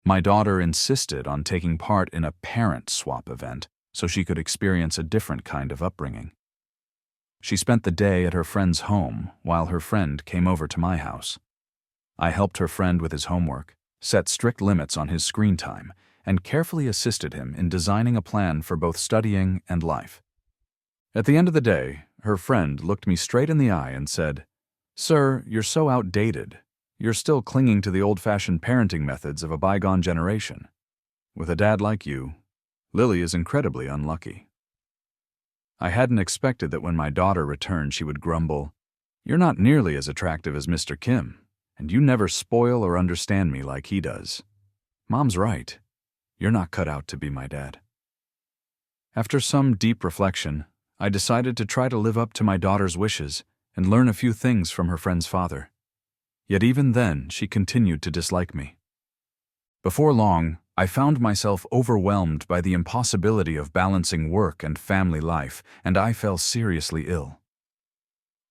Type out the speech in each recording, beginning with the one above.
My daughter insisted on taking part in a parent swap event so she could experience a different kind of upbringing. She spent the day at her friend's home while her friend came over to my house. I helped her friend with his homework, set strict limits on his screen time, and carefully assisted him in designing a plan for both studying and life. At the end of the day, her friend looked me straight in the eye and said, "Sir, you're so outdated. You're still clinging to the old-fashioned parenting methods of a bygone generation. With a dad like you, Lily is incredibly unlucky." I hadn't expected that when my daughter returned she would grumble, "You're not nearly as attractive as Mr. Kim, and you never spoil or understand me like he does. Mom's right. You're not cut out to be my dad." After some deep reflection, I decided to try to live up to my daughter's wishes and learn a few things from her friend's father. Yet even then, she continued to dislike me. Before long, I found myself overwhelmed by the impossibility of balancing work and family life, and I fell seriously ill.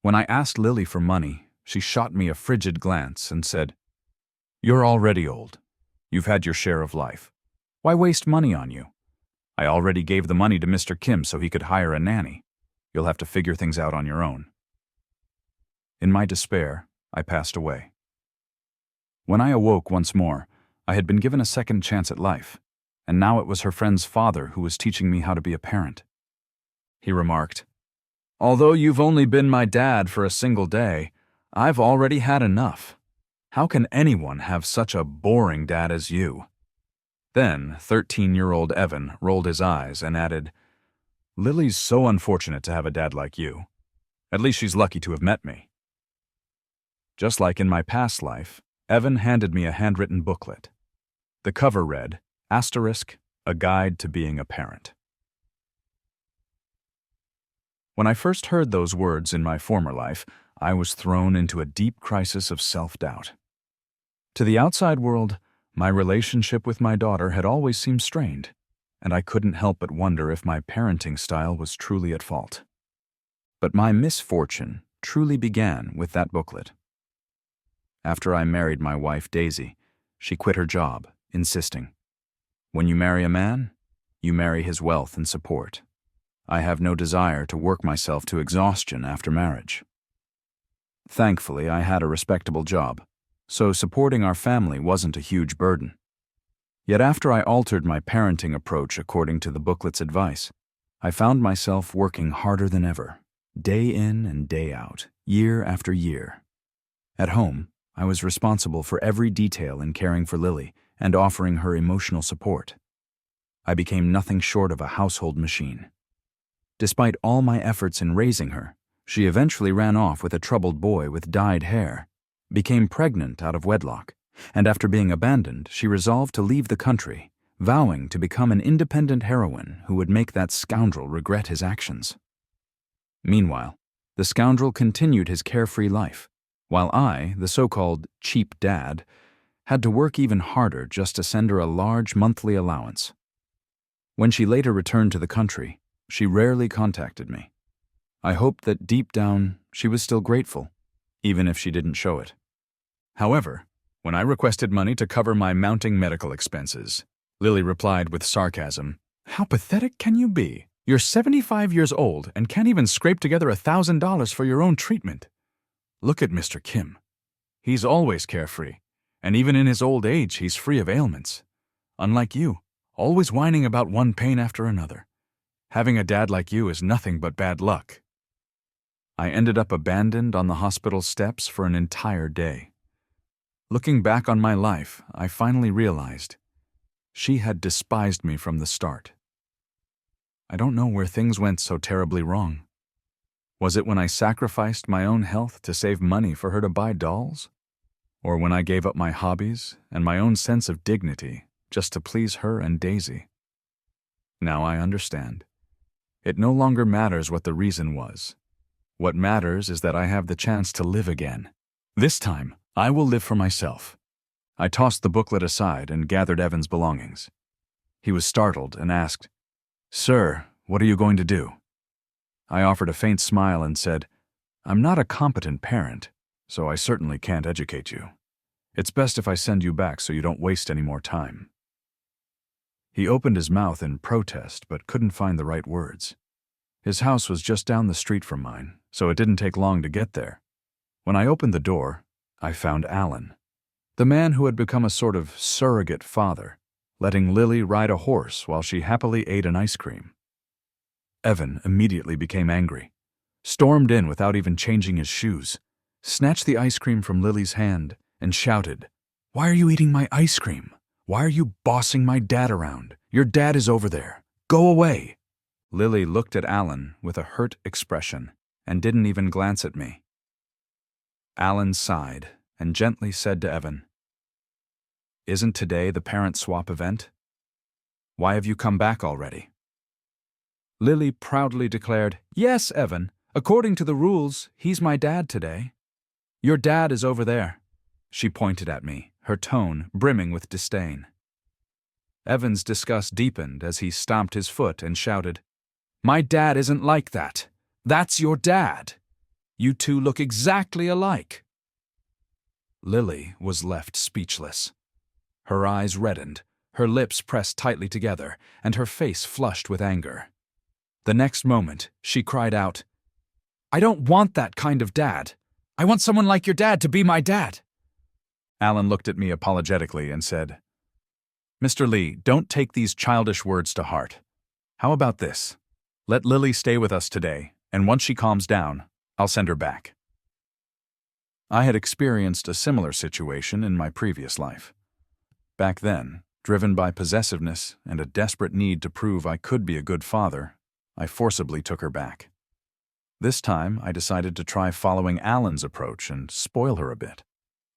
When I asked Lily for money, she shot me a frigid glance and said, "You're already old. You've had your share of life. Why waste money on you? I already gave the money to Mr. Kim so he could hire a nanny. You'll have to figure things out on your own." In my despair, I passed away. When I awoke once more, I had been given a second chance at life, and now it was her friend's father who was teaching me how to be a parent. He remarked, "Although you've only been my dad for a single day, I've already had enough. How can anyone have such a boring dad as you?" Then 13-year-old Evan rolled his eyes and added, "Lily's so unfortunate to have a dad like you. At least she's lucky to have met me." Just like in my past life, Evan handed me a handwritten booklet. The cover read, **, a guide to being a parent. When I first heard those words in my former life, I was thrown into a deep crisis of self-doubt. To the outside world, my relationship with my daughter had always seemed strained, and I couldn't help but wonder if my parenting style was truly at fault. But my misfortune truly began with that booklet. After I married my wife, Daisy, she quit her job, insisting, "When you marry a man, you marry his wealth and support. I have no desire to work myself to exhaustion after marriage." Thankfully, I had a respectable job, so supporting our family wasn't a huge burden. Yet after I altered my parenting approach according to the booklet's advice, I found myself working harder than ever, day in and day out, year after year. At home, I was responsible for every detail in caring for Lily and offering her emotional support. I became nothing short of a household machine. Despite all my efforts in raising her, she eventually ran off with a troubled boy with dyed hair, became pregnant out of wedlock, and after being abandoned, she resolved to leave the country, vowing to become an independent heroine who would make that scoundrel regret his actions. Meanwhile, the scoundrel continued his carefree life, while I, the so-called cheap dad, had to work even harder just to send her a large monthly allowance. When she later returned to the country, she rarely contacted me. I hoped that deep down she was still grateful, even if she didn't show it. However, when I requested money to cover my mounting medical expenses, Lily replied with sarcasm, "How pathetic can you be? You're 75 years old and can't even scrape together $1,000 for your own treatment. Look at Mr. Kim. He's always carefree, and even in his old age he's free of ailments. Unlike you, always whining about one pain after another. Having a dad like you is nothing but bad luck." I ended up abandoned on the hospital steps for an entire day. Looking back on my life, I finally realized she had despised me from the start. I don't know where things went so terribly wrong. Was it when I sacrificed my own health to save money for her to buy dolls? Or when I gave up my hobbies and my own sense of dignity just to please her and Daisy? Now I understand. It no longer matters what the reason was. What matters is that I have the chance to live again. This time, I will live for myself. I tossed the booklet aside and gathered Evan's belongings. He was startled and asked, "Sir, what are you going to do?" I offered a faint smile and said, "I'm not a competent parent, so I certainly can't educate you. It's best if I send you back so you don't waste any more time. He opened his mouth in protest but couldn't find the right words. His house was just down the street from mine, so it didn't take long to get there. When I opened the door, I found Alan, the man who had become a sort of surrogate father, letting Lily ride a horse while she happily ate an ice cream. Evan immediately became angry, stormed in without even changing his shoes, snatched the ice cream from Lily's hand, and shouted, "Why are you eating my ice cream? Why are you bossing my dad around? Your dad is over there. Go away!" Lily looked at Alan with a hurt expression and didn't even glance at me. Alan sighed and gently said to Evan, "Isn't today the parent swap event? Why have you come back already?" Lily proudly declared, "Yes, Evan. According to the rules, he's my dad today. Your dad is over there." She pointed at me, her tone brimming with disdain. Evan's disgust deepened as he stomped his foot and shouted, "My dad isn't like that. That's your dad. You two look exactly alike." Lily was left speechless. Her eyes reddened, her lips pressed tightly together, and her face flushed with anger. The next moment, she cried out, "I don't want that kind of dad. I want someone like your dad to be my dad." Alan looked at me apologetically and said, "Mr. Lee, don't take these childish words to heart. How about this? Let Lily stay with us today, and once she calms down, I'll send her back." I had experienced a similar situation in my previous life. Back then, driven by possessiveness and a desperate need to prove I could be a good father, I forcibly took her back. This time, I decided to try following Alan's approach and spoil her a bit.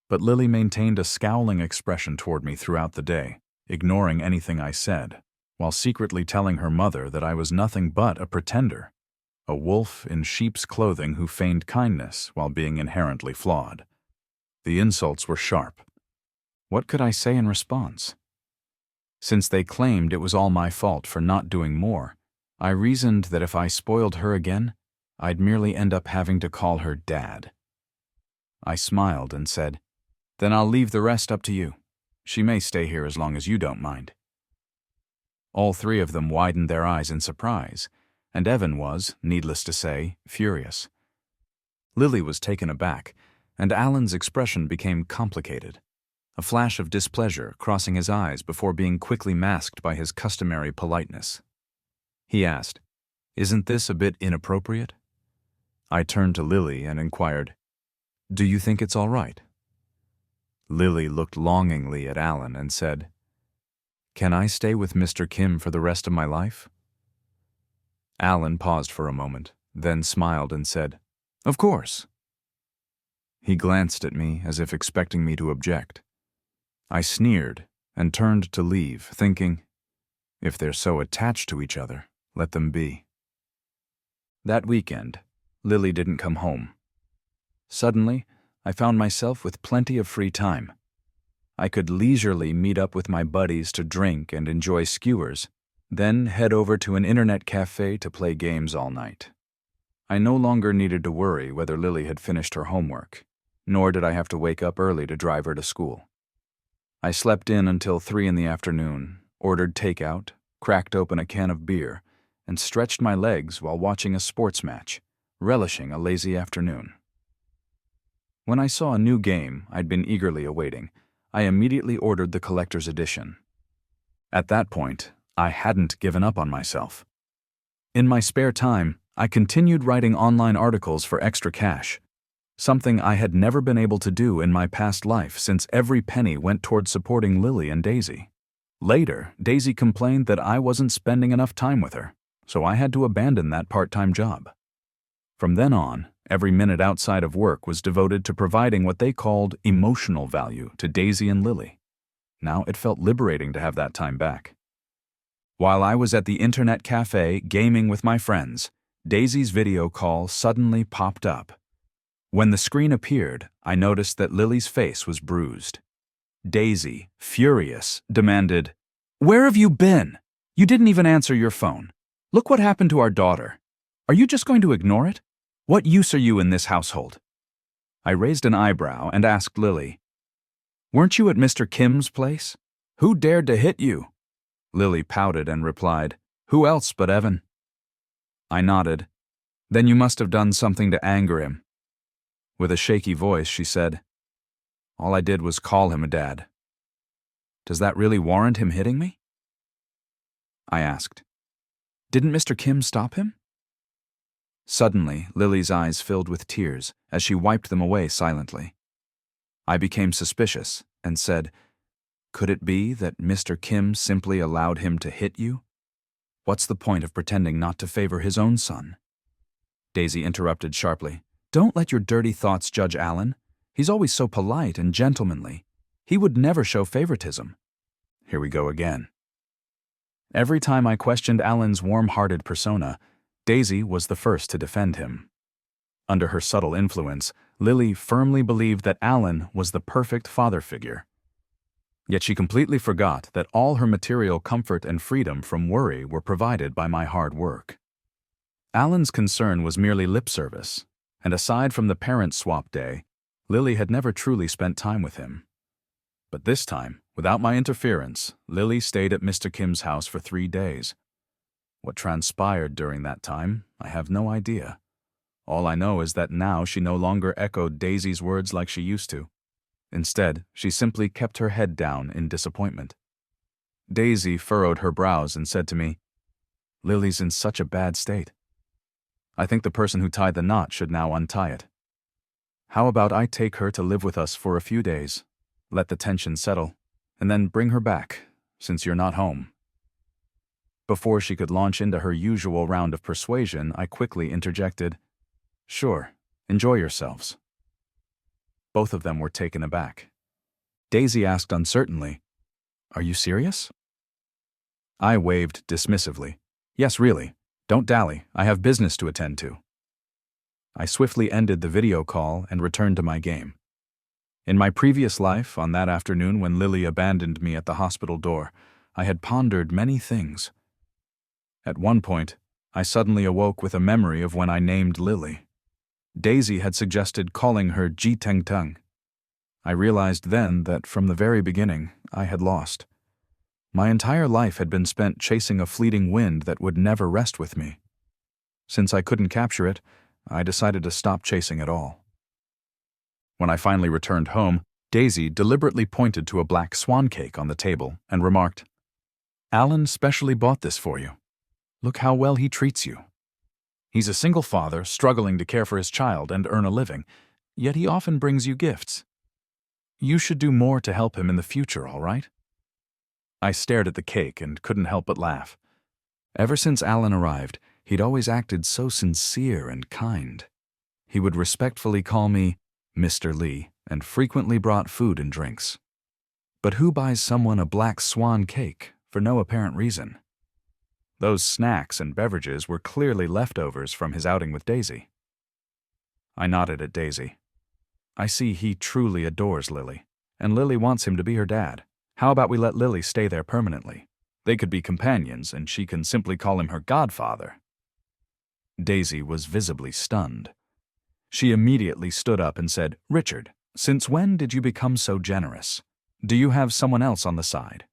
But Lily maintained a scowling expression toward me throughout the day, ignoring anything I said, while secretly telling her mother that I was nothing but a pretender, a wolf in sheep's clothing who feigned kindness while being inherently flawed. The insults were sharp. What could I say in response? Since they claimed it was all my fault for not doing more, I reasoned that if I spoiled her again, I'd merely end up having to call her Dad. I smiled and said, "Then I'll leave the rest up to you. She may stay here as long as you don't mind." All three of them widened their eyes in surprise, and Evan was, needless to say, furious. Lily was taken aback, and Alan's expression became complicated, a flash of displeasure crossing his eyes before being quickly masked by his customary politeness. He asked, "Isn't this a bit inappropriate?" I turned to Lily and inquired, "Do you think it's all right?" Lily looked longingly at Alan and said, "Can I stay with Mr. Kim for the rest of my life?" Alan paused for a moment, then smiled and said, "Of course." He glanced at me as if expecting me to object. I sneered and turned to leave, thinking, if they're so attached to each other, let them be. That weekend, Lily didn't come home. Suddenly, I found myself with plenty of free time. I could leisurely meet up with my buddies to drink and enjoy skewers, then head over to an internet cafe to play games all night. I no longer needed to worry whether Lily had finished her homework, nor did I have to wake up early to drive her to school. I slept in until 3 in the afternoon, ordered takeout, cracked open a can of beer, and stretched my legs while watching a sports match, relishing a lazy afternoon. When I saw a new game I'd been eagerly awaiting, I immediately ordered the collector's edition. At that point, I hadn't given up on myself. In my spare time, I continued writing online articles for extra cash, something I had never been able to do in my past life since every penny went toward supporting Lily and Daisy. Later, Daisy complained that I wasn't spending enough time with her, so I had to abandon that part-time job. From then on, every minute outside of work was devoted to providing what they called emotional value to Daisy and Lily. Now it felt liberating to have that time back. While I was at the internet cafe gaming with my friends, Daisy's video call suddenly popped up. When the screen appeared, I noticed that Lily's face was bruised. Daisy, furious, demanded, "Where have you been? You didn't even answer your phone. Look what happened to our daughter. Are you just going to ignore it? What use are you in this household?" I raised an eyebrow and asked Lily, Weren't you at Mr. Kim's place? Who dared to hit you? Lily pouted and replied, Who else but Evan? I nodded. Then you must have done something to anger him. With a shaky voice, she said, All I did was call him a dad. Does that really warrant him hitting me? I asked. Didn't Mr. Kim stop him? Suddenly, Lily's eyes filled with tears as she wiped them away silently. I became suspicious and said, Could it be that Mr. Kim simply allowed him to hit you? What's the point of pretending not to favor his own son? Daisy interrupted sharply. Don't let your dirty thoughts judge Alan. He's always so polite and gentlemanly. He would never show favoritism. Here we go again. Every time I questioned Alan's warm-hearted persona, Daisy was the first to defend him. Under her subtle influence, Lily firmly believed that Alan was the perfect father figure. Yet she completely forgot that all her material comfort and freedom from worry were provided by my hard work. Alan's concern was merely lip service, and aside from the parent swap day, Lily had never truly spent time with him. But this time, without my interference, Lily stayed at Mr. Kim's house for 3 days. What transpired during that time, I have no idea. All I know is that now she no longer echoed Daisy's words like she used to. Instead, she simply kept her head down in disappointment. Daisy furrowed her brows and said to me, Lily's in such a bad state. I think the person who tied the knot should now untie it. How about I take her to live with us for a few days, let the tension settle, and then bring her back, since you're not home? Before she could launch into her usual round of persuasion, I quickly interjected, Sure, enjoy yourselves. Both of them were taken aback. Daisy asked uncertainly, Are you serious? I waved dismissively. Yes, really. Don't dally. I have business to attend to. I swiftly ended the video call and returned to my game. In my previous life, on that afternoon when Lily abandoned me at the hospital door, I had pondered many things. At one point, I suddenly awoke with a memory of when I named Lily. Daisy had suggested calling her Ji Teng Tung. I realized then that from the very beginning, I had lost. My entire life had been spent chasing a fleeting wind that would never rest with me. Since I couldn't capture it, I decided to stop chasing it all. When I finally returned home, Daisy deliberately pointed to a black swan cake on the table and remarked, Alan specially bought this for you. Look how well he treats you. He's a single father struggling to care for his child and earn a living, yet he often brings you gifts. You should do more to help him in the future, all right? I stared at the cake and couldn't help but laugh. Ever since Alan arrived, he'd always acted so sincere and kind. He would respectfully call me Mr. Lee and frequently brought food and drinks. But who buys someone a black swan cake for no apparent reason? Those snacks and beverages were clearly leftovers from his outing with Daisy. I nodded at Daisy. I see he truly adores Lily, and Lily wants him to be her dad. How about we let Lily stay there permanently? They could be companions, and she can simply call him her godfather. Daisy was visibly stunned. She immediately stood up and said, Richard, since when did you become so generous? Do you have someone else on the side?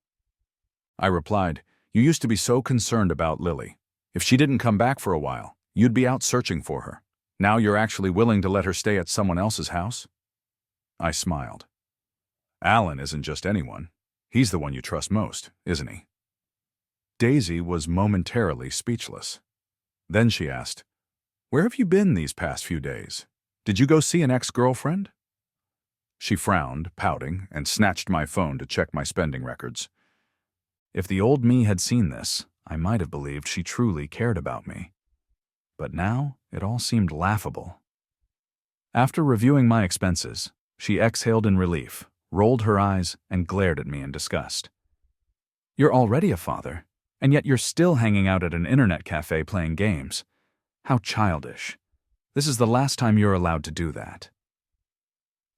I replied, You used to be so concerned about Lily. If she didn't come back for a while, you'd be out searching for her. Now you're actually willing to let her stay at someone else's house? I smiled. Alan isn't just anyone. He's the one you trust most, isn't he? Daisy was momentarily speechless. Then she asked, Where have you been these past few days? Did you go see an ex-girlfriend? She frowned, pouting, and snatched my phone to check my spending records. If the old me had seen this, I might have believed she truly cared about me. But now, it all seemed laughable. After reviewing my expenses, she exhaled in relief, rolled her eyes, and glared at me in disgust. You're already a father, and yet you're still hanging out at an internet cafe playing games. How childish. This is the last time you're allowed to do that.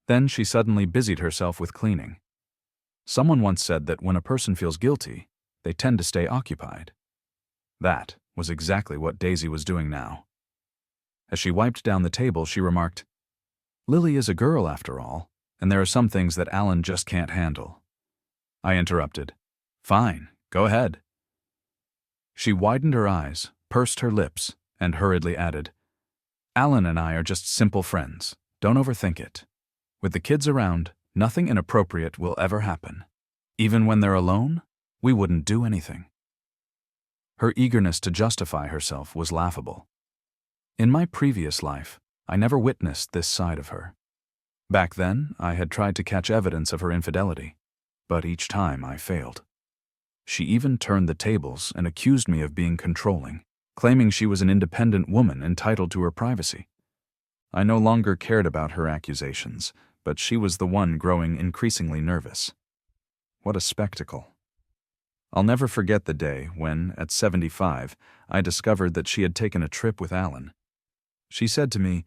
Then she suddenly busied herself with cleaning. Someone once said that when a person feels guilty, they tend to stay occupied. That was exactly what Daisy was doing now. As she wiped down the table, she remarked, Lily is a girl after all. and there are some things that Alan just can't handle. I interrupted. Fine, go ahead. She widened her eyes, pursed her lips, and hurriedly added, Alan and I are just simple friends. Don't overthink it. With the kids around, nothing inappropriate will ever happen. Even when they're alone, we wouldn't do anything. Her eagerness to justify herself was laughable. In my previous life, I never witnessed this side of her. Back then, I had tried to catch evidence of her infidelity, but each time I failed. She even turned the tables and accused me of being controlling, claiming she was an independent woman entitled to her privacy. I no longer cared about her accusations, but she was the one growing increasingly nervous. What a spectacle. I'll never forget the day when, at 75, I discovered that she had taken a trip with Alan. She said to me,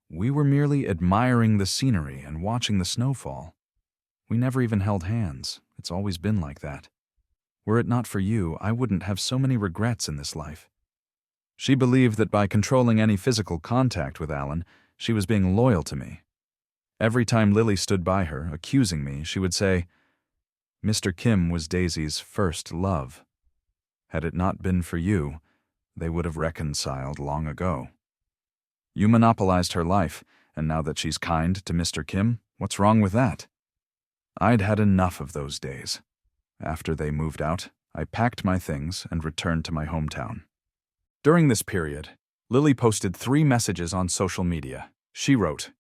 "We were merely admiring the scenery and watching the snowfall. We never even held hands. It's always been like that. Were it not for you, I wouldn't have so many regrets in this life." She believed that by controlling any physical contact with Alan, she was being loyal to me. Every time Lily stood by her, accusing me, she would say, "Mr. Kim was Daisy's first love. Had it not been for you, they would have reconciled long ago. You monopolized her life, and now that she's kind to Mr. Kim, what's wrong with that?" I'd had enough of those days. After they moved out, I packed my things and returned to my hometown. During this period, Lily posted 3 messages on social media. She wrote,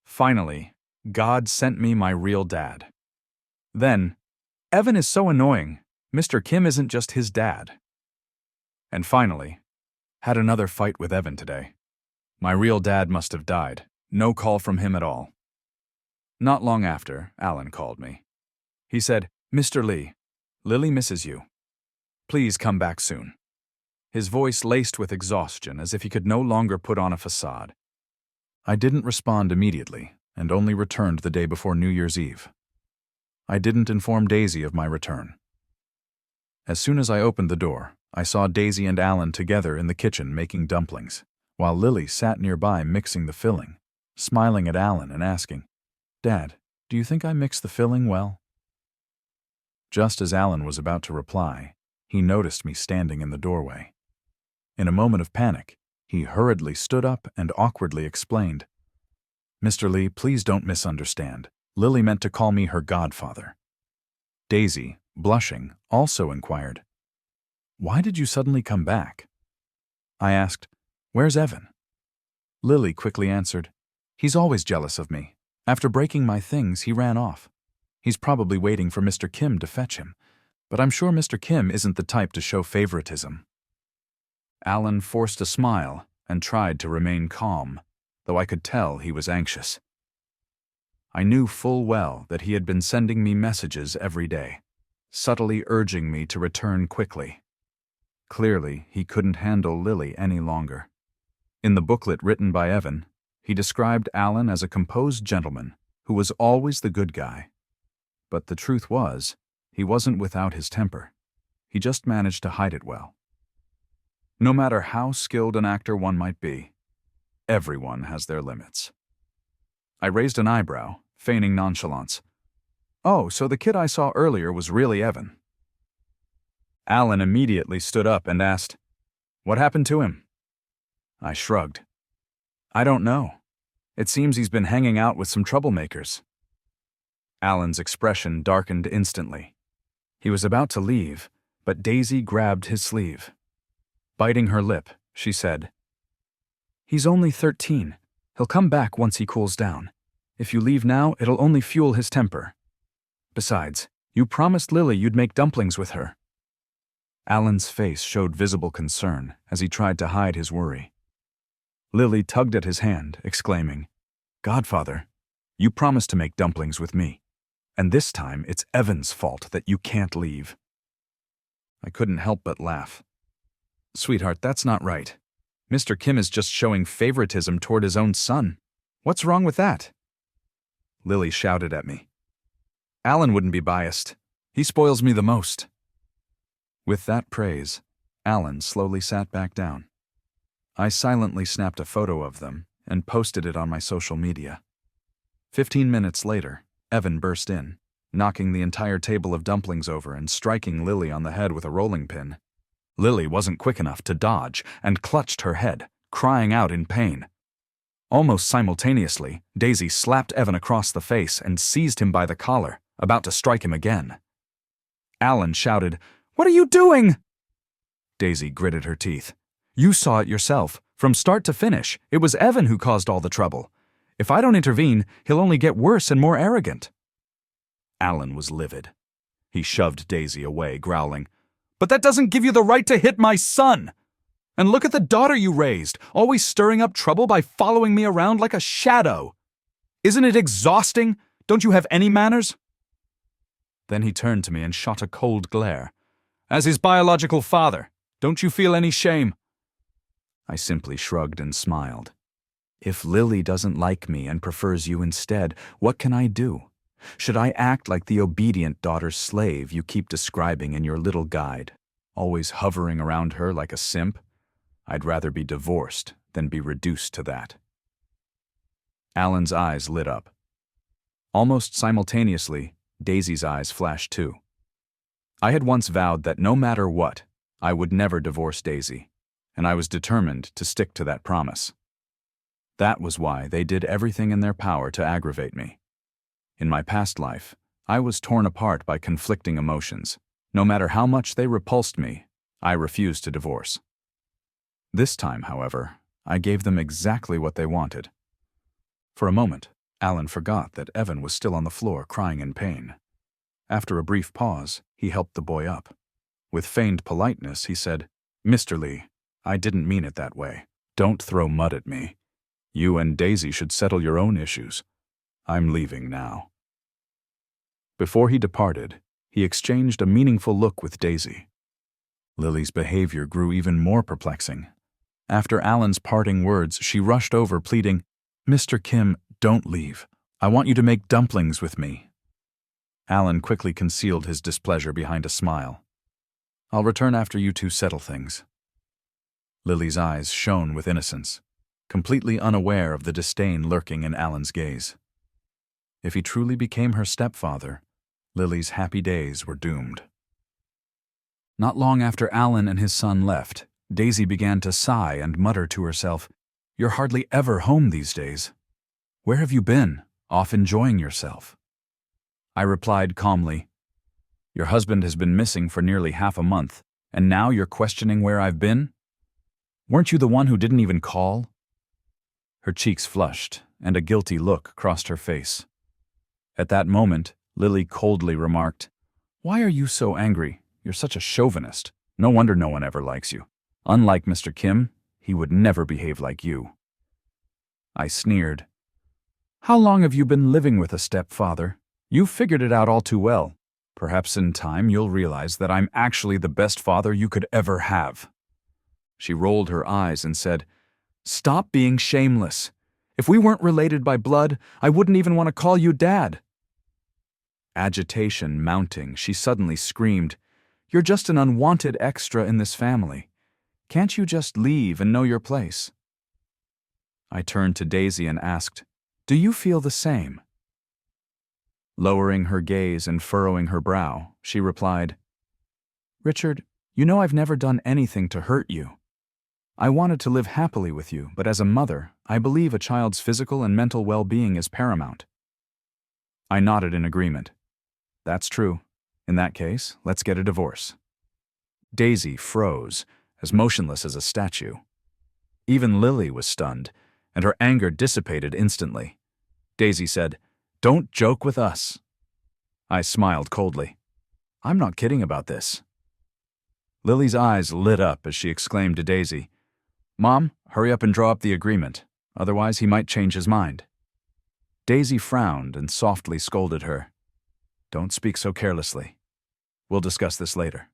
"Finally, God sent me my real dad." Then, "Evan is so annoying. Mr. Kim isn't just his dad." And finally, "Had another fight with Evan today. My real dad must have died. No call from him at all." Not long after, Alan called me. He said, "Mr. Lee, Lily misses you. Please come back soon." His voice laced with exhaustion, as if he could no longer put on a facade. I didn't respond immediately, and only returned the day before New Year's Eve. I didn't inform Daisy of my return. As soon as I opened the door, I saw Daisy and Alan together in the kitchen making dumplings, while Lily sat nearby mixing the filling, smiling at Alan and asking, "Dad, do you think I mixed the filling well?" Just as Alan was about to reply, he noticed me standing in the doorway. In a moment of panic, he hurriedly stood up and awkwardly explained, "Mr. Lee, please don't misunderstand. Lily meant to call me her godfather." Daisy, blushing, also inquired, "Why did you suddenly come back?" I asked, "Where's Evan?" Lily quickly answered, "He's always jealous of me. After breaking my things, he ran off. He's probably waiting for Mr. Kim to fetch him, but I'm sure Mr. Kim isn't the type to show favoritism." Alan forced a smile and tried to remain calm, though I could tell he was anxious. I knew full well that he had been sending me messages every day, subtly urging me to return quickly. Clearly, he couldn't handle Lily any longer. In the booklet written by Evan, he described Alan as a composed gentleman who was always the good guy. But the truth was, he wasn't without his temper. He just managed to hide it well. No matter how skilled an actor one might be, everyone has their limits. I raised an eyebrow, feigning nonchalance. "Oh, so the kid I saw earlier was really Evan." Alan immediately stood up and asked, "What happened to him?" I shrugged. "I don't know. It seems he's been hanging out with some troublemakers." Alan's expression darkened instantly. He was about to leave, but Daisy grabbed his sleeve. Biting her lip, she said, "He's only 13. He'll come back once he cools down. If you leave now, it'll only fuel his temper. Besides, you promised Lily you'd make dumplings with her." Alan's face showed visible concern as he tried to hide his worry. Lily tugged at his hand, exclaiming, "Godfather, you promised to make dumplings with me, and this time it's Evan's fault that you can't leave." I couldn't help but laugh. "Sweetheart, that's not right. Mr. Kim is just showing favoritism toward his own son. What's wrong with that?" Lily shouted at me. "Alan wouldn't be biased. He spoils me the most." With that praise, Alan slowly sat back down. I silently snapped a photo of them and posted it on my social media. 15 minutes later, Evan burst in, knocking the entire table of dumplings over and striking Lily on the head with a rolling pin. Lily wasn't quick enough to dodge and clutched her head, crying out in pain. Almost simultaneously, Daisy slapped Evan across the face and seized him by the collar, about to strike him again. Alan shouted, "What are you doing?" Daisy gritted her teeth. "You saw it yourself. From start to finish, it was Evan who caused all the trouble. If I don't intervene, he'll only get worse and more arrogant." Alan was livid. He shoved Daisy away, growling, "But that doesn't give you the right to hit my son! And look at the daughter you raised, always stirring up trouble by following me around like a shadow. Isn't it exhausting? Don't you have any manners?" Then he turned to me and shot a cold glare. "As his biological father, don't you feel any shame?" I simply shrugged and smiled. If Lily doesn't like me and prefers you instead, what can I do? Should I act like the obedient daughter's slave you keep describing in your little guide, always hovering around her like a simp? I'd rather be divorced than be reduced to that. Alan's eyes lit up. Almost simultaneously, Daisy's eyes flashed too. I had once vowed that no matter what, I would never divorce Daisy, and I was determined to stick to that promise. That was why they did everything in their power to aggravate me. In my past life, I was torn apart by conflicting emotions. No matter how much they repulsed me, I refused to divorce. This time, however, I gave them exactly what they wanted. For a moment, Alan forgot that Evan was still on the floor crying in pain. After a brief pause, he helped the boy up. With feigned politeness, he said, "Mr. Lee, I didn't mean it that way. Don't throw mud at me. You and Daisy should settle your own issues. I'm leaving now." Before he departed, he exchanged a meaningful look with Daisy. Lily's behavior grew even more perplexing. After Alan's parting words, she rushed over, pleading, "Mr. Kim, don't leave. I want you to make dumplings with me." Alan quickly concealed his displeasure behind a smile. "I'll return after you two settle things." Lily's eyes shone with innocence, completely unaware of the disdain lurking in Alan's gaze. If he truly became her stepfather, Lily's happy days were doomed. Not long after Alan and his son left, Daisy began to sigh and mutter to herself, "You're hardly ever home these days. Where have you been? Off enjoying yourself?" I replied calmly, "Your husband has been missing for nearly half a month, and now you're questioning where I've been? Weren't you the one who didn't even call?" Her cheeks flushed, and a guilty look crossed her face. At that moment, Lily coldly remarked, "Why are you so angry? You're such a chauvinist. No wonder no one ever likes you. Unlike Mr. Kim, he would never behave like you." I sneered. "How long have you been living with a stepfather? You've figured it out all too well. Perhaps in time you'll realize that I'm actually the best father you could ever have." She rolled her eyes and said, "Stop being shameless. If we weren't related by blood, I wouldn't even want to call you Dad." Agitation mounting, she suddenly screamed, "You're just an unwanted extra in this family. Can't you just leave and know your place?" I turned to Daisy and asked, "Do you feel the same?" Lowering her gaze and furrowing her brow, she replied, "Richard, you know I've never done anything to hurt you. I wanted to live happily with you, but as a mother, I believe a child's physical and mental well-being is paramount." I nodded in agreement. "That's true. In that case, let's get a divorce." Daisy froze, as motionless as a statue. Even Lily was stunned, and her anger dissipated instantly. Daisy said, "Don't joke with us." I smiled coldly. "I'm not kidding about this." Lily's eyes lit up as she exclaimed to Daisy, "Mom, hurry up and draw up the agreement. Otherwise he might change his mind." Daisy frowned and softly scolded her. "Don't speak so carelessly. We'll discuss this later."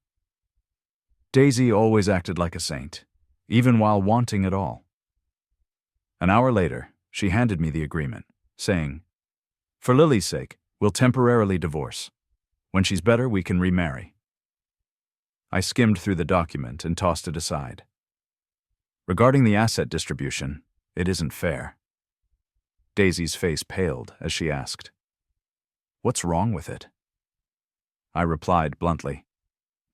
Daisy always acted like a saint, even while wanting it all. An hour later, she handed me the agreement, saying, "For Lily's sake, we'll temporarily divorce. When she's better, we can remarry." I skimmed through the document and tossed it aside. Regarding the asset distribution, it isn't fair. Daisy's face paled as she asked, What's wrong with it? I replied bluntly,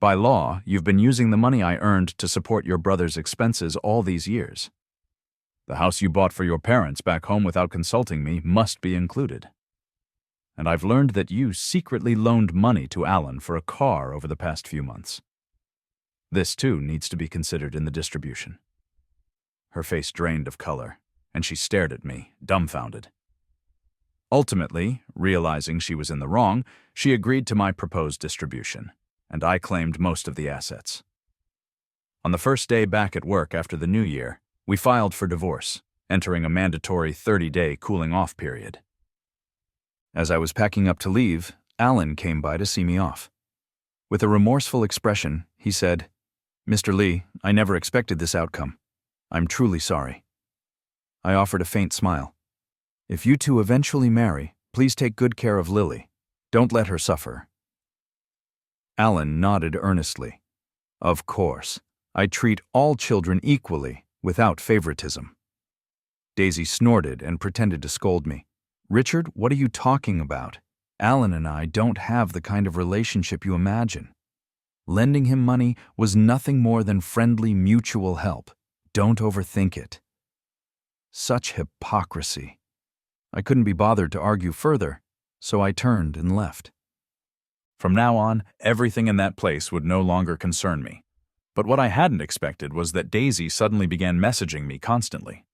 "By law, you've been using the money I earned to support your brother's expenses all these years. The house you bought for your parents back home without consulting me must be included. And I've learned that you secretly loaned money to Alan for a car over the past few months. This, too, needs to be considered in the distribution." Her face drained of color, and she stared at me, dumbfounded. Ultimately, realizing she was in the wrong, she agreed to my proposed distribution, and I claimed most of the assets. On the first day back at work after the new year, we filed for divorce, entering a mandatory 30-day cooling-off period. As I was packing up to leave, Alan came by to see me off. With a remorseful expression, he said, "Mr. Lee, I never expected this outcome. I'm truly sorry." I offered a faint smile. "If you two eventually marry, please take good care of Lily. Don't let her suffer." Alan nodded earnestly. "Of course, I treat all children equally, without favoritism." Daisy snorted and pretended to scold me. "Richard, what are you talking about? Alan and I don't have the kind of relationship you imagine. Lending him money was nothing more than friendly mutual help. Don't overthink it." Such hypocrisy. I couldn't be bothered to argue further, so I turned and left. From now on, everything in that place would no longer concern me. But what I hadn't expected was that Daisy suddenly began messaging me constantly.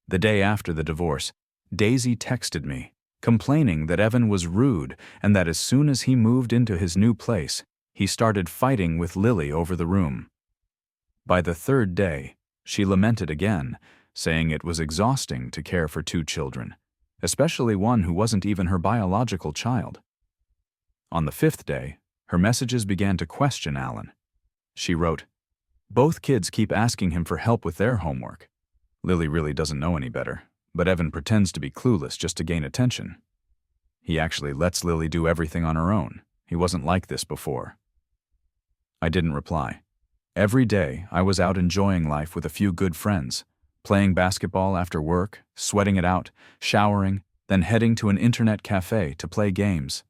The day after the divorce, Daisy texted me, complaining that Evan was rude and that as soon as he moved into his new place, he started fighting with Lily over the room. By the third day, she lamented again, saying it was exhausting to care for two children, especially one who wasn't even her biological child. On the fifth day, her messages began to question Alan. She wrote, "Both kids keep asking him for help with their homework. Lily really doesn't know any better, but Evan pretends to be clueless just to gain attention. He actually lets Lily do everything on her own. He wasn't like this before." I didn't reply. Every day, I was out enjoying life with a few good friends, playing basketball after work, sweating it out, showering, then heading to an internet cafe to play games.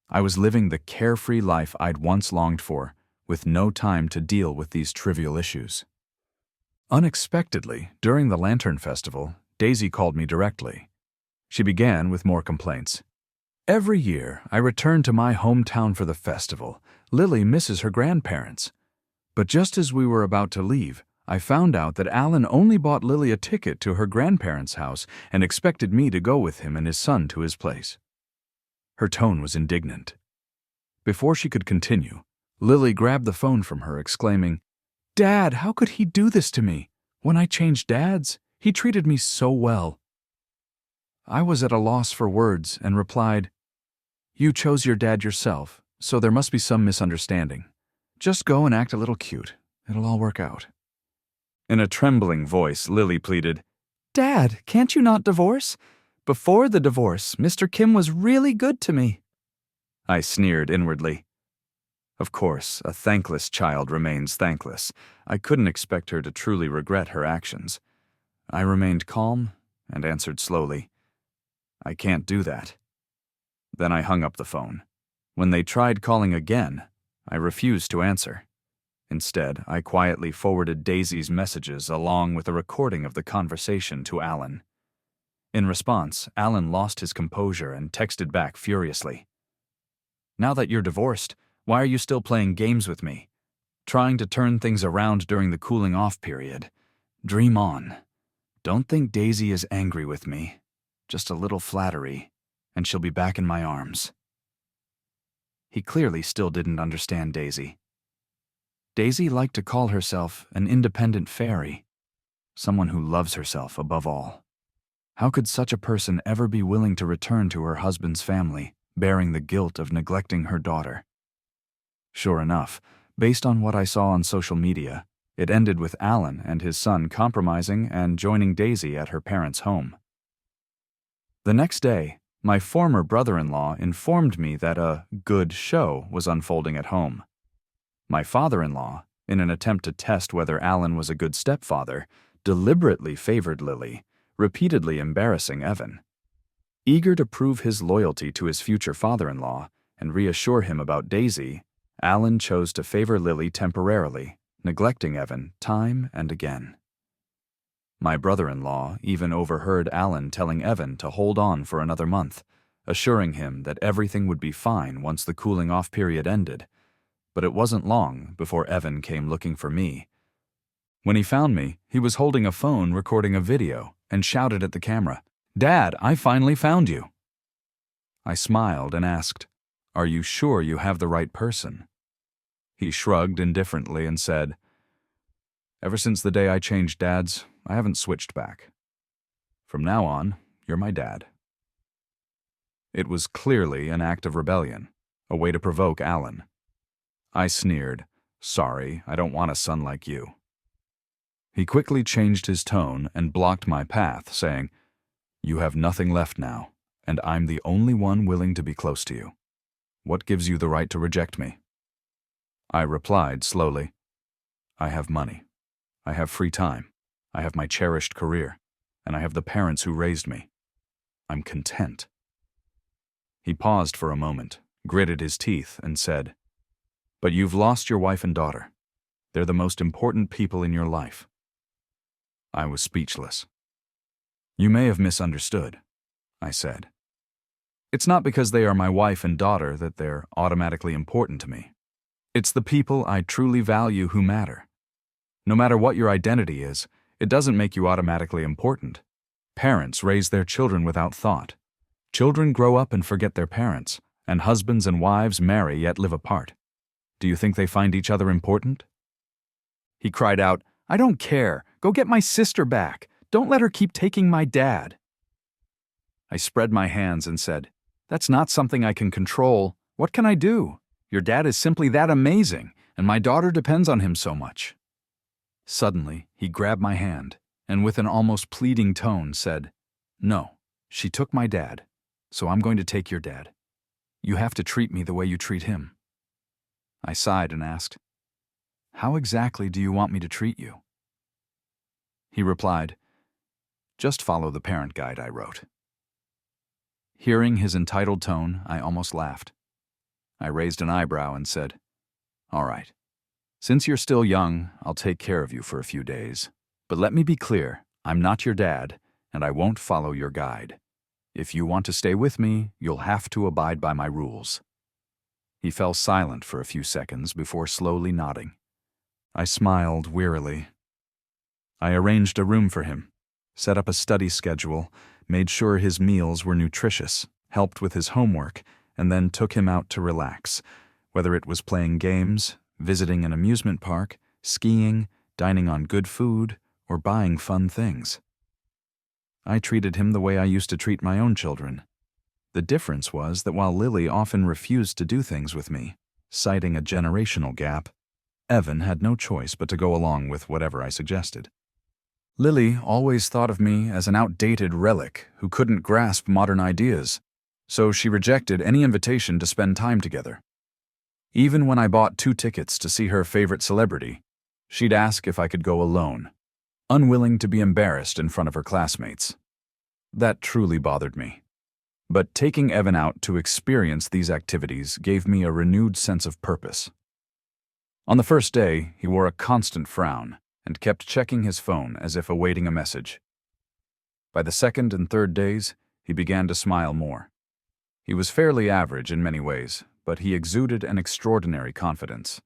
I was living the carefree life I'd once longed for, with no time to deal with these trivial issues. Unexpectedly, during the Lantern Festival, Daisy called me directly. She began with more complaints. "Every year, I return to my hometown for the festival. Lily misses her grandparents. But just as we were about to leave, I found out that Alan only bought Lily a ticket to her grandparents' house and expected me to go with him and his son to his place." Her tone was indignant. Before she could continue, Lily grabbed the phone from her, exclaiming, "Dad, how could he do this to me? When I changed dads, he treated me so well." I was at a loss for words and replied, "You chose your dad yourself, so there must be some misunderstanding. Just go and act a little cute. It'll all work out." In a trembling voice, Lily pleaded, "Dad, can't you not divorce? Before the divorce, Mr. Kim was really good to me." I sneered inwardly. Of course, a thankless child remains thankless. I couldn't expect her to truly regret her actions. I remained calm and answered slowly, "I can't do that." Then I hung up the phone. When they tried calling again, I refused to answer. Instead, I quietly forwarded Daisy's messages along with a recording of the conversation to Alan. In response, Alan lost his composure and texted back furiously, "Now that you're divorced, why are you still playing games with me? Trying to turn things around during the cooling-off period. Dream on. Don't think Daisy is angry with me. Just a little flattery, and she'll be back in my arms." He clearly still didn't understand Daisy. Daisy liked to call herself an independent fairy, someone who loves herself above all. How could such a person ever be willing to return to her husband's family, bearing the guilt of neglecting her daughter? Sure enough, based on what I saw on social media, it ended with Alan and his son compromising and joining Daisy at her parents' home. The next day, my former brother-in-law informed me that a good show was unfolding at home. My father-in-law, in an attempt to test whether Alan was a good stepfather, deliberately favored Lily, repeatedly embarrassing Evan. Eager to prove his loyalty to his future father-in-law and reassure him about Daisy, Alan chose to favor Lily temporarily, neglecting Evan time and again. My brother-in-law even overheard Alan telling Evan to hold on for another month, assuring him that everything would be fine once the cooling-off period ended. But it wasn't long before Evan came looking for me. When he found me, he was holding a phone recording a video and shouted at the camera, "Dad, I finally found you." I smiled and asked, "Are you sure you have the right person?" He shrugged indifferently and said, "Ever since the day I changed dads, I haven't switched back. From now on, you're my dad." It was clearly an act of rebellion, a way to provoke Alan. I sneered, "Sorry, I don't want a son like you." He quickly changed his tone and blocked my path, saying, "You have nothing left now, and I'm the only one willing to be close to you. What gives you the right to reject me?" I replied slowly, "I have money. I have free time. I have my cherished career, and I have the parents who raised me. I'm content." He paused for a moment, gritted his teeth, and said, "But you've lost your wife and daughter. They're the most important people in your life." I was speechless. "You may have misunderstood," I said. "It's not because they are my wife and daughter that they're automatically important to me. It's the people I truly value who matter. No matter what your identity is, it doesn't make you automatically important. Parents raise their children without thought. Children grow up and forget their parents, and husbands and wives marry yet live apart. Do you think they find each other important?" He cried out, "I don't care. Go get my sister back. Don't let her keep taking my dad." I spread my hands and said, "That's not something I can control. What can I do? Your dad is simply that amazing, and my daughter depends on him so much." Suddenly, he grabbed my hand, and with an almost pleading tone said, "No, she took my dad, so I'm going to take your dad. You have to treat me the way you treat him." I sighed and asked, "How exactly do you want me to treat you?" He replied, "Just follow the parent guide I wrote." Hearing his entitled tone, I almost laughed. I raised an eyebrow and said, "All right. Since you're still young, I'll take care of you for a few days. But let me be clear, I'm not your dad, and I won't follow your guide. If you want to stay with me, you'll have to abide by my rules." He fell silent for a few seconds before slowly nodding. I smiled wearily. I arranged a room for him, set up a study schedule, made sure his meals were nutritious, helped with his homework, and then took him out to relax, whether it was playing games, visiting an amusement park, skiing, dining on good food, or buying fun things. I treated him the way I used to treat my own children. The difference was that while Lily often refused to do things with me, citing a generational gap, Evan had no choice but to go along with whatever I suggested. Lily always thought of me as an outdated relic who couldn't grasp modern ideas, so she rejected any invitation to spend time together. Even when I bought 2 tickets to see her favorite celebrity, she'd ask if I could go alone, unwilling to be embarrassed in front of her classmates. That truly bothered me. But taking Evan out to experience these activities gave me a renewed sense of purpose. On the first day, he wore a constant frown and kept checking his phone as if awaiting a message. By the second and third days, he began to smile more. He was fairly average in many ways, but he exuded an extraordinary confidence.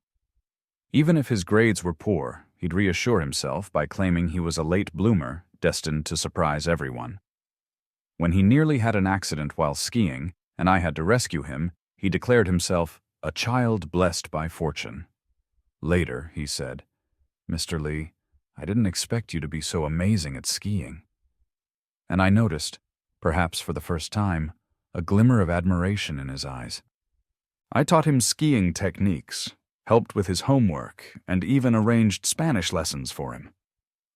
Even if his grades were poor, he'd reassure himself by claiming he was a late bloomer destined to surprise everyone. When he nearly had an accident while skiing, and I had to rescue him, he declared himself a child blessed by fortune. Later, he said, "Mr. Lee, I didn't expect you to be so amazing at skiing." And I noticed, perhaps for the first time, a glimmer of admiration in his eyes. I taught him skiing techniques, helped with his homework, and even arranged Spanish lessons for him.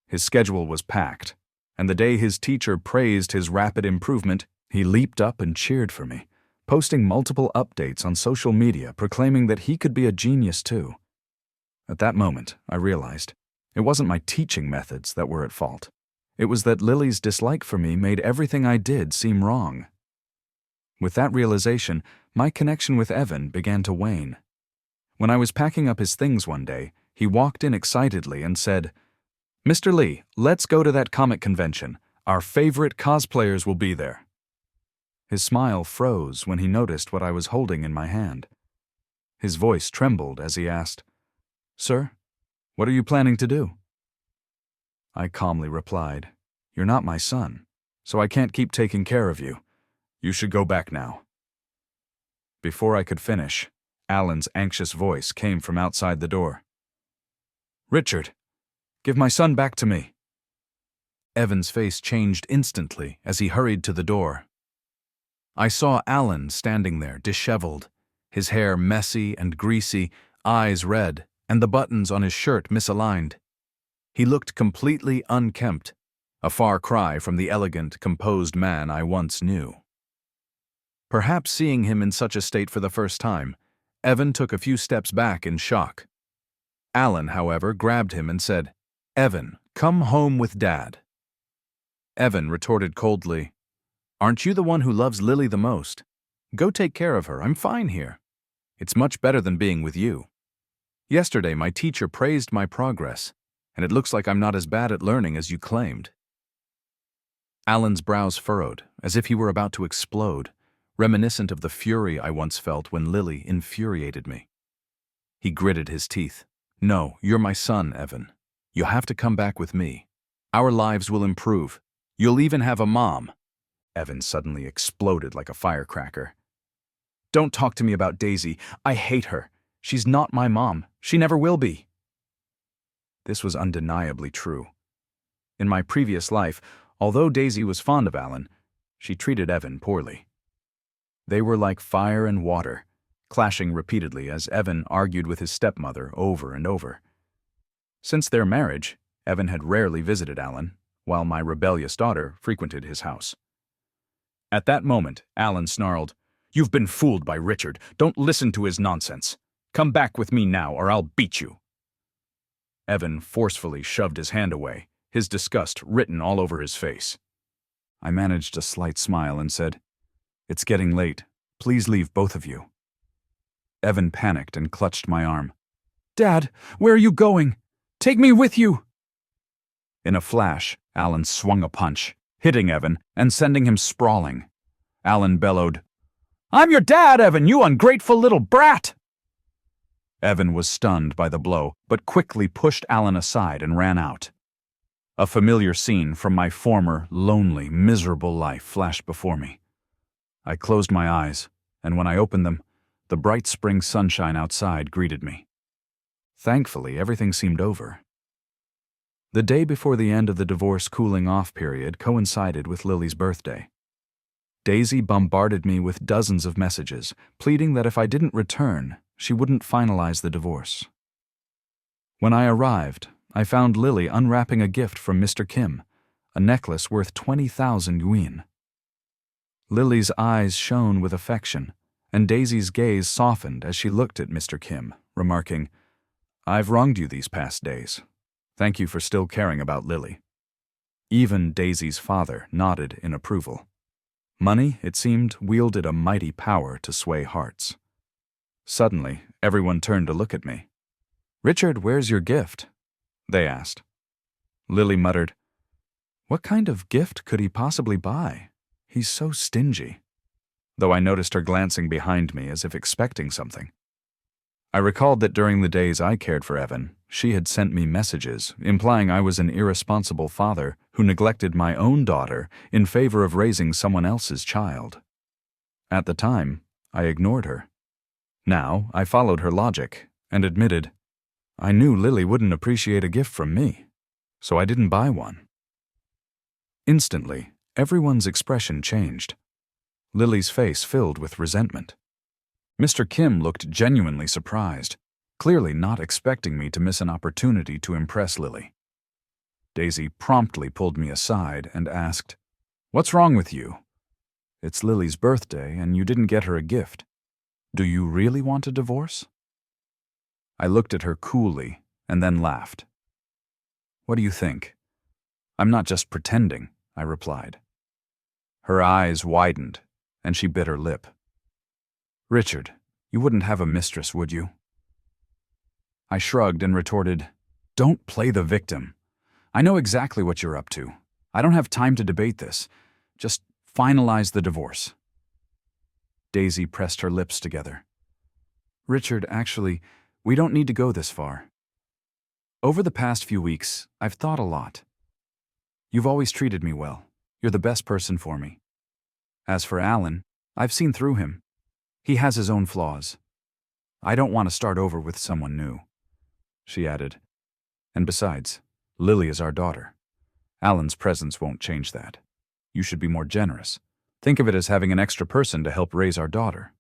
His schedule was packed, and the day his teacher praised his rapid improvement, he leaped up and cheered for me, posting multiple updates on social media proclaiming that he could be a genius too. At that moment, I realized it wasn't my teaching methods that were at fault. It was that Lily's dislike for me made everything I did seem wrong. With that realization, my connection with Evan began to wane. When I was packing up his things one day, he walked in excitedly and said, "Mr. Lee, let's go to that comic convention. Our favorite cosplayers will be there." His smile froze when he noticed what I was holding in my hand. His voice trembled as he asked, "Sir, what are you planning to do?" I calmly replied, "You're not my son, so I can't keep taking care of you. You should go back now." Before I could finish, Alan's anxious voice came from outside the door. "Richard, give my son back to me." Evan's face changed instantly as he hurried to the door. I saw Alan standing there, disheveled, his hair messy and greasy, eyes red, and the buttons on his shirt misaligned. He looked completely unkempt, a far cry from the elegant, composed man I once knew. Perhaps seeing him in such a state for the first time, Evan took a few steps back in shock. Alan, however, grabbed him and said, "Evan, come home with Dad." Evan retorted coldly, "Aren't you the one who loves Lily the most? Go take care of her. I'm fine here. It's much better than being with you. Yesterday, my teacher praised my progress, and it looks like I'm not as bad at learning as you claimed." Alan's brows furrowed, as if he were about to explode, reminiscent of the fury I once felt when Lily infuriated me. He gritted his teeth. "No, you're my son, Evan. You have to come back with me. Our lives will improve. You'll even have a mom." Evan suddenly exploded like a firecracker. "Don't talk to me about Daisy. I hate her. She's not my mom. She never will be." This was undeniably true. In my previous life, although Daisy was fond of Alan, she treated Evan poorly. They were like fire and water, clashing repeatedly as Evan argued with his stepmother over and over. Since their marriage, Evan had rarely visited Alan, while my rebellious daughter frequented his house. At that moment, Alan snarled, "You've been fooled by Richard. Don't listen to his nonsense. Come back with me now, or I'll beat you." Evan forcefully shoved his hand away, his disgust written all over his face. I managed a slight smile and said, "It's getting late. Please leave, both of you." Evan panicked and clutched my arm. "Dad, where are you going? Take me with you!" In a flash, Alan swung a punch, hitting Evan and sending him sprawling. Alan bellowed, "I'm your dad, Evan, you ungrateful little brat!" Evan was stunned by the blow, but quickly pushed Alan aside and ran out. A familiar scene from my former, lonely, miserable life flashed before me. I closed my eyes, and when I opened them, the bright spring sunshine outside greeted me. Thankfully, everything seemed over. The day before the end of the divorce cooling-off period coincided with Lily's birthday. Daisy bombarded me with dozens of messages, pleading that if I didn't return, she wouldn't finalize the divorce. When I arrived, I found Lily unwrapping a gift from Mr. Kim, a necklace worth 20,000 yuan. Lily's eyes shone with affection, and Daisy's gaze softened as she looked at Mr. Kim, remarking, "I've wronged you these past days. Thank you for still caring about Lily." Even Daisy's father nodded in approval. Money, it seemed, wielded a mighty power to sway hearts. Suddenly, everyone turned to look at me. "Richard, where's your gift?" they asked. Lily muttered, "What kind of gift could he possibly buy? He's so stingy," though I noticed her glancing behind me as if expecting something. I recalled that during the days I cared for Evan, she had sent me messages implying I was an irresponsible father who neglected my own daughter in favor of raising someone else's child. At the time, I ignored her. Now, I followed her logic and admitted, I knew Lily wouldn't appreciate a gift from me, so I didn't buy one. Instantly, everyone's expression changed. Lily's face filled with resentment. Mr. Kim looked genuinely surprised, clearly not expecting me to miss an opportunity to impress Lily. Daisy promptly pulled me aside and asked, "What's wrong with you? It's Lily's birthday and you didn't get her a gift. Do you really want a divorce?" I looked at her coolly and then laughed. "What do you think?" "I'm not just pretending," I replied. Her eyes widened, and she bit her lip. "Richard, you wouldn't have a mistress, would you?" I shrugged and retorted, "Don't play the victim. I know exactly what you're up to. I don't have time to debate this. Just finalize the divorce." Daisy pressed her lips together. "Richard, actually, we don't need to go this far. Over the past few weeks, I've thought a lot. You've always treated me well. You're the best person for me. As for Alan, I've seen through him. He has his own flaws. I don't want to start over with someone new," she added. "And besides, Lily is our daughter. Alan's presence won't change that. You should be more generous. Think of it as having an extra person to help raise our daughter."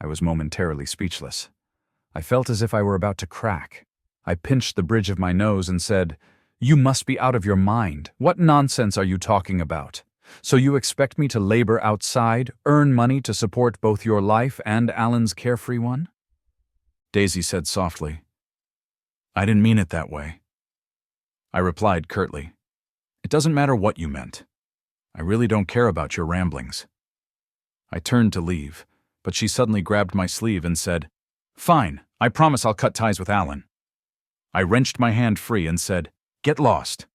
I was momentarily speechless. I felt as if I were about to crack. I pinched the bridge of my nose and said, "You must be out of your mind. What nonsense are you talking about? So you expect me to labor outside, earn money to support both your life and Alan's carefree one?" Daisy said softly, "I didn't mean it that way." I replied curtly, "It doesn't matter what you meant. I really don't care about your ramblings." I turned to leave, but she suddenly grabbed my sleeve and said, "Fine, I promise I'll cut ties with Alan." I wrenched my hand free and said, "Get lost."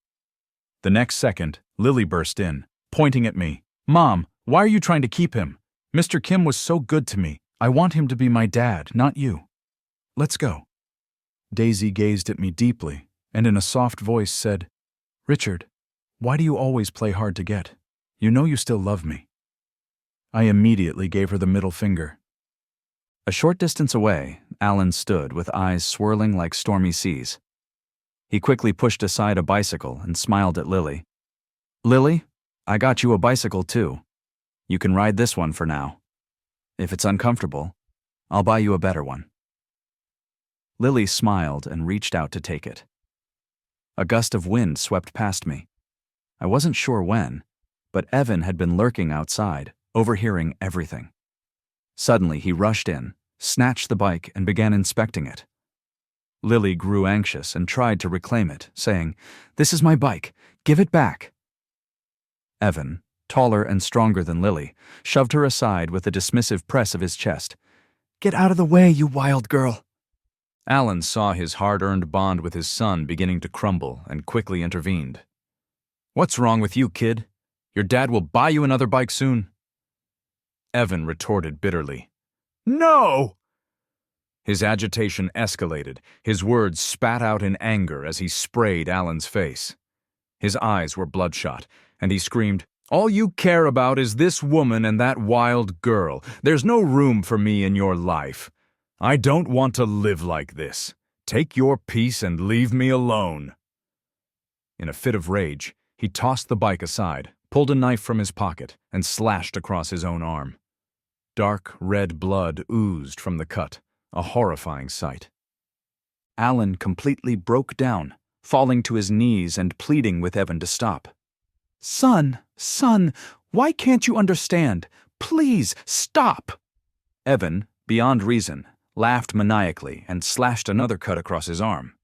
The next second, Lily burst in, pointing at me. "Mom, why are you trying to keep him? Mr. Kim was so good to me. I want him to be my dad, not you. Let's go." Daisy gazed at me deeply and in a soft voice said, "Richard, why do you always play hard to get? You know you still love me." I immediately gave her the middle finger. A short distance away, Alan stood with eyes swirling like stormy seas. He quickly pushed aside a bicycle and smiled at Lily. "Lily, I got you a bicycle too. You can ride this one for now. If it's uncomfortable, I'll buy you a better one." Lily smiled and reached out to take it. A gust of wind swept past me. I wasn't sure when, but Evan had been lurking outside, overhearing everything. Suddenly he rushed in, snatched the bike, and began inspecting it. Lily grew anxious and tried to reclaim it, saying, "This is my bike. Give it back." Evan, taller and stronger than Lily, shoved her aside with a dismissive press of his chest. "Get out of the way, you wild girl." Alan saw his hard-earned bond with his son beginning to crumble and quickly intervened. "What's wrong with you, kid? Your dad will buy you another bike soon." Evan retorted bitterly, "No!" His agitation escalated, his words spat out in anger as he sprayed Alan's face. His eyes were bloodshot, and he screamed, "All you care about is this woman and that wild girl. There's no room for me in your life. I don't want to live like this. Take your piece and leave me alone." In a fit of rage, he tossed the bike aside, pulled a knife from his pocket, and slashed across his own arm. Dark red blood oozed from the cut, a horrifying sight. Alan completely broke down, falling to his knees and pleading with Evan to stop. Son, why can't you understand? Please, stop!" Evan, beyond reason, laughed maniacally and slashed another cut across his arm.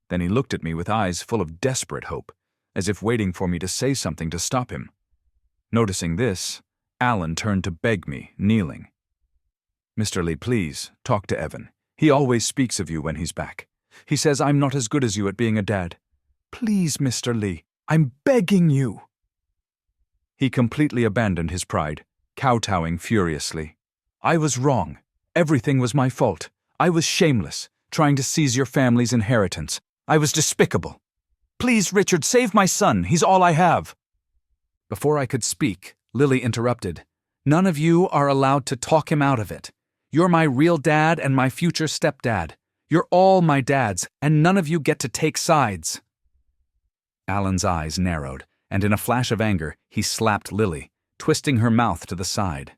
Then he looked at me with eyes full of desperate hope, as if waiting for me to say something to stop him. Noticing this, Alan turned to beg me, kneeling. "Mr. Lee, please, talk to Evan. He always speaks of you when he's back. He says I'm not as good as you at being a dad. Please, Mr. Lee, I'm begging you." He completely abandoned his pride, kowtowing furiously. "I was wrong. Everything was my fault. I was shameless, trying to seize your family's inheritance. I was despicable. Please, Richard, save my son. He's all I have." Before I could speak, Lily interrupted. "None of you are allowed to talk him out of it. You're my real dad and my future stepdad. You're all my dads, and none of you get to take sides." Alan's eyes narrowed, and in a flash of anger, he slapped Lily, twisting her mouth to the side.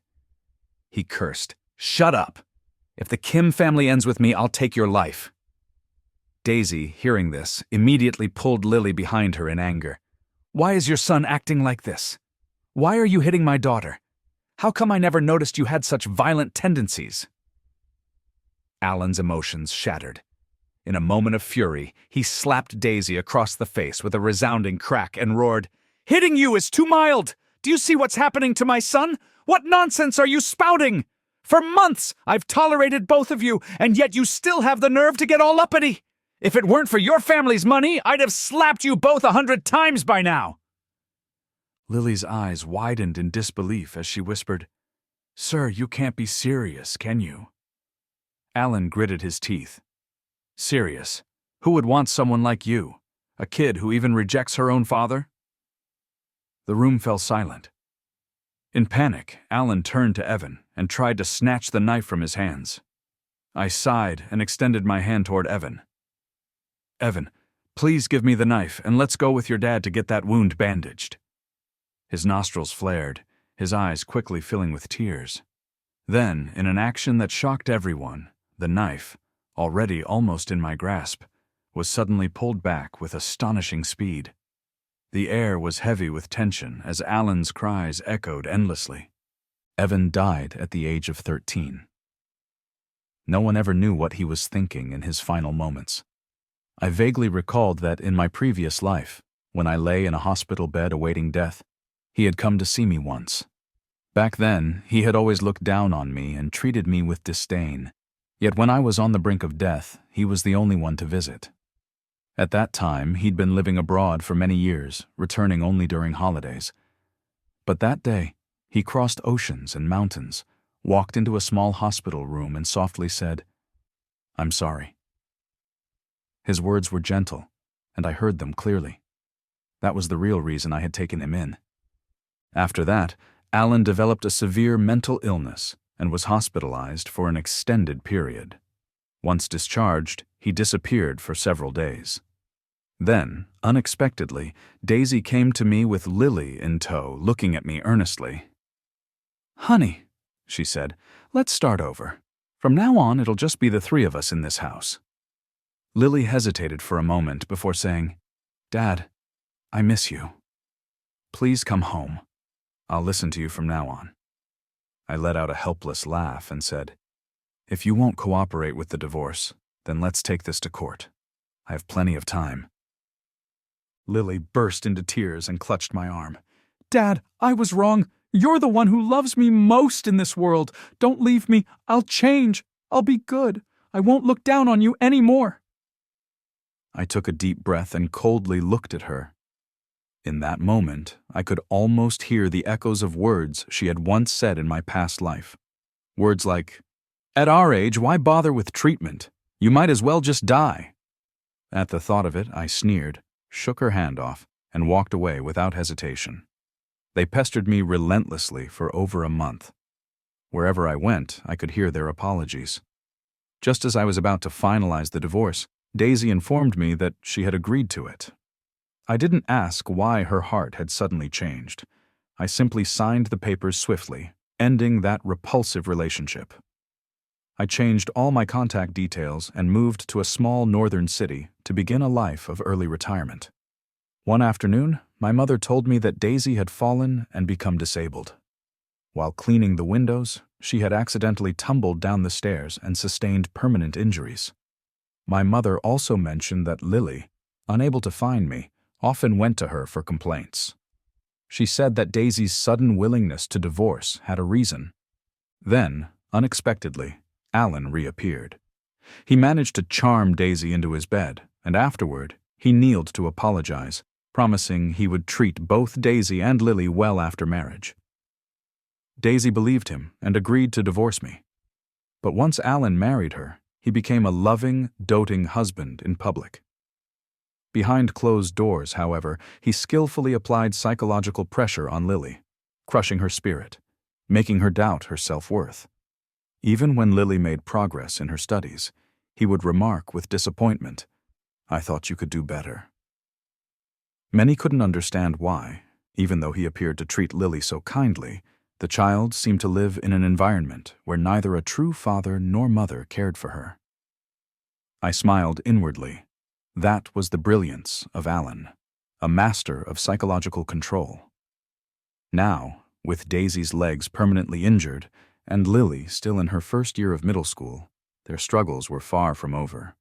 He cursed, "Shut up! If the Kim family ends with me, I'll take your life." Daisy, hearing this, immediately pulled Lily behind her in anger. "Why is your son acting like this? Why are you hitting my daughter? How come I never noticed you had such violent tendencies?" Alan's emotions shattered. In a moment of fury, he slapped Daisy across the face with a resounding crack and roared, "Hitting you is too mild! Do you see what's happening to my son? What nonsense are you spouting? For months, I've tolerated both of you, and yet you still have the nerve to get all uppity. If it weren't for your family's money, I'd have slapped you both 100 times by now. Lily's eyes widened in disbelief as she whispered, "Sir, you can't be serious, can you?" Alan gritted his teeth. "Serious? Who would want someone like you? A kid who even rejects her own father?" The room fell silent. In panic, Alan turned to Evan and tried to snatch the knife from his hands. I sighed and extended my hand toward Evan. "Evan, please give me the knife and let's go with your dad to get that wound bandaged." His nostrils flared, his eyes quickly filling with tears. Then, in an action that shocked everyone, the knife, already almost in my grasp, was suddenly pulled back with astonishing speed. The air was heavy with tension as Alan's cries echoed endlessly. Evan died at the age of 13. No one ever knew what he was thinking in his final moments. I vaguely recalled that in my previous life, when I lay in a hospital bed awaiting death, he had come to see me once. Back then, he had always looked down on me and treated me with disdain. Yet when I was on the brink of death, he was the only one to visit. At that time, he'd been living abroad for many years, returning only during holidays. But that day, he crossed oceans and mountains, walked into a small hospital room and softly said, "I'm sorry." His words were gentle, and I heard them clearly. That was the real reason I had taken him in. After that, Alan developed a severe mental illness and was hospitalized for an extended period. Once discharged, he disappeared for several days. Then, unexpectedly, Daisy came to me with Lily in tow, looking at me earnestly. "Honey," she said, "let's start over. From now on, it'll just be the three of us in this house." Lily hesitated for a moment before saying, "Dad, I miss you. Please come home. I'll listen to you from now on." I let out a helpless laugh and said, "If you won't cooperate with the divorce, then let's take this to court. I have plenty of time." Lily burst into tears and clutched my arm. "Dad, I was wrong. You're the one who loves me most in this world. Don't leave me. I'll change. I'll be good. I won't look down on you anymore." I took a deep breath and coldly looked at her. In that moment, I could almost hear the echoes of words she had once said in my past life. Words like, "At our age, why bother with treatment? You might as well just die." At the thought of it, I sneered, shook her hand off, and walked away without hesitation. They pestered me relentlessly for over a month. Wherever I went, I could hear their apologies. Just as I was about to finalize the divorce, Daisy informed me that she had agreed to it. I didn't ask why her heart had suddenly changed. I simply signed the papers swiftly, ending that repulsive relationship. I changed all my contact details and moved to a small northern city to begin a life of early retirement. One afternoon, my mother told me that Daisy had fallen and become disabled. While cleaning the windows, she had accidentally tumbled down the stairs and sustained permanent injuries. My mother also mentioned that Lily, unable to find me, often went to her for complaints. She said that Daisy's sudden willingness to divorce had a reason. Then, unexpectedly, Alan reappeared. He managed to charm Daisy into his bed, and afterward, he kneeled to apologize, promising he would treat both Daisy and Lily well after marriage. Daisy believed him and agreed to divorce me. But once Alan married her, he became a loving, doting husband in public. Behind closed doors, however, he skillfully applied psychological pressure on Lily, crushing her spirit, making her doubt her self-worth. Even when Lily made progress in her studies, he would remark with disappointment, "I thought you could do better." Many couldn't understand why, even though he appeared to treat Lily so kindly, the child seemed to live in an environment where neither a true father nor mother cared for her. I smiled inwardly. That was the brilliance of Alan, a master of psychological control. Now, with Daisy's legs permanently injured and Lily still in her first year of middle school, their struggles were far from over.